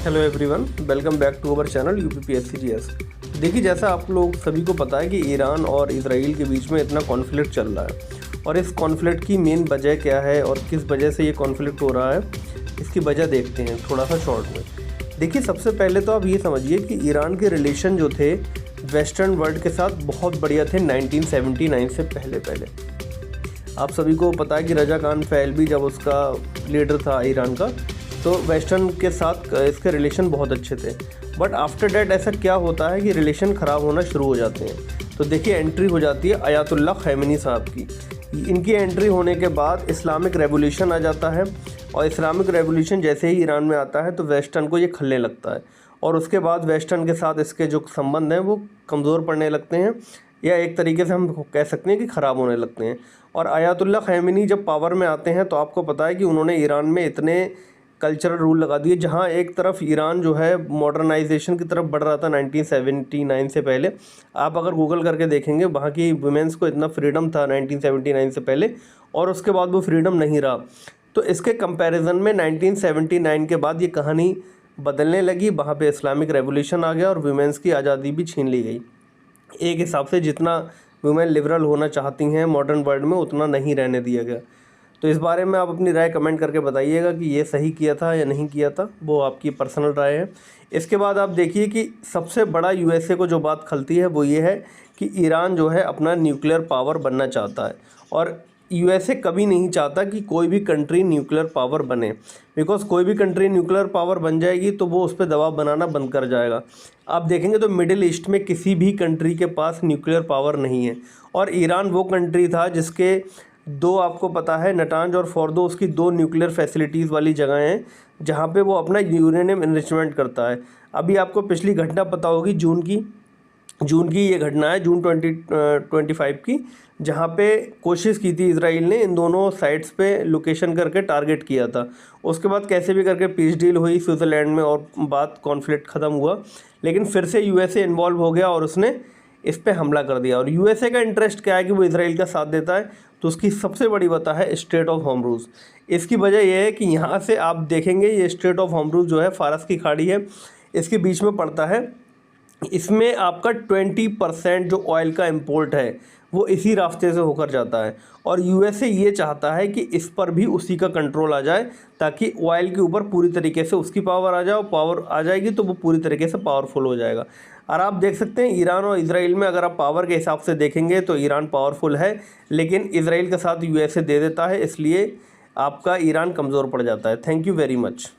Hello everyone, welcome back to our channel UPPSCGS। देखिए, जैसा आप लोग सभी को पता है कि ईरान और इजराइल के बीच में इतना कॉन्फ्लिक्ट चल रहा है और इस कॉन्फ्लिक्ट की मेन वजह क्या है और किस वजह से ये कॉन्फ्लिक्ट हो रहा है, इसकी वजह देखते हैं थोड़ा सा शॉर्ट में। देखिए, सबसे पहले तो आप ये समझिए कि ईरान के रिलेशन जो थे वेस्टर्न वर्ल्ड के साथ बहुत बढ़िया थे 1979 से पहले। आप सभी को पता है कि रजा खान पहलवी जब उसका लीडर था ईरान का, तो वेस्टर्न के साथ इसके रिलेशन बहुत अच्छे थे। बट आफ्टर डैट ऐसा क्या होता है कि रिलेशन ख़राब होना शुरू हो जाते हैं। तो देखिए, एंट्री हो जाती है अयातुल्ला खैमेनी साहब की। इनकी एंट्री होने के बाद इस्लामिक रेवोल्यूशन आ जाता है और इस्लामिक रेवोल्यूशन जैसे ही ईरान में आता है तो वेस्टर्न को ये खलने लगता है और उसके बाद वेस्टर्न के साथ इसके जो संबंध हैं वो कमज़ोर पड़ने लगते हैं, या एक तरीके से हम कह सकते हैं कि ख़राब होने लगते हैं। और अयातुल्ला खैमेनी जब पावर में आते हैं तो आपको पता है कि उन्होंने ईरान में इतने कल्चरल रूल लगा दिए, जहाँ एक तरफ ईरान जो है मॉडर्नाइजेशन की तरफ बढ़ रहा था 1979 से पहले। आप अगर गूगल करके देखेंगे, वहाँ की वुमेंस को इतना फ्रीडम था 1979 से पहले और उसके बाद वो फ्रीडम नहीं रहा। तो इसके कंपैरिजन में 1979 के बाद ये कहानी बदलने लगी। वहाँ पे इस्लामिक रेवोल्यूशन आ गया और वुमेंस की आज़ादी भी छीन ली गई। एक हिसाब से जितना वुमेन लिबरल होना चाहती हैं मॉडर्न वर्ल्ड में, उतना नहीं रहने दिया गया। तो इस बारे में आप अपनी राय कमेंट करके बताइएगा कि ये सही किया था या नहीं किया था, वो आपकी पर्सनल राय है। इसके बाद आप देखिए कि सबसे बड़ा USA को जो बात खलती है वो ये है कि ईरान जो है अपना न्यूक्लियर पावर बनना चाहता है और USA कभी नहीं चाहता कि कोई भी कंट्री न्यूक्लियर पावर बने, बिकॉज़ कोई भी कंट्री न्यूक्लियर पावर बन जाएगी तो वो उस पर दबाव बनाना बंद कर जाएगा। आप देखेंगे तो मिडिल ईस्ट में किसी भी कंट्री के पास न्यूक्लियर पावर नहीं है और ईरान वो कंट्री था जिसके दो, आपको पता है, नटांज और फोर्दो, उसकी दो न्यूक्लियर फैसिलिटीज़ वाली जगह हैं जहाँ पे वो अपना यूरेनियम इन्रिचमेंट करता है। अभी आपको पिछली घटना पता होगी, जून की ये घटना है, जून 2025 की, जहाँ पे कोशिश की थी इसराइल ने इन दोनों साइट्स पे लोकेशन करके टारगेट किया था। उसके बाद कैसे भी करके पीस डील हुई स्विट्ज़रलैंड में और बात कॉन्फ्लिक्ट ख़त्म हुआ, लेकिन फिर से USA इन्वॉल्व हो गया और उसने इस पे हमला कर दिया। और USA का इंटरेस्ट क्या है कि वो इसराइल का साथ देता है, तो उसकी सबसे बड़ी वजह है स्ट्रेट ऑफ हॉर्मुज़। इसकी वजह यह है कि यहाँ से आप देखेंगे ये स्ट्रेट ऑफ हॉर्मुज़ जो है फारस की खाड़ी है, इसके बीच में पड़ता है। इसमें आपका 20% जो ऑयल का इंपोर्ट है वो इसी रास्ते से होकर जाता है और USA ये चाहता है कि इस पर भी उसी का कंट्रोल आ जाए, ताकि ऑयल के ऊपर पूरी तरीके से उसकी पावर आ जाए और पावर आ जाएगी तो वो पूरी तरीके से पावरफुल हो जाएगा। और आप देख सकते हैं ईरान और इजराइल में अगर आप पावर के हिसाब से देखेंगे तो ईरान पावरफुल है, लेकिन इजराइल के साथ USA दे देता है, इसलिए आपका ईरान कमज़ोर पड़ जाता है। Thank you very much.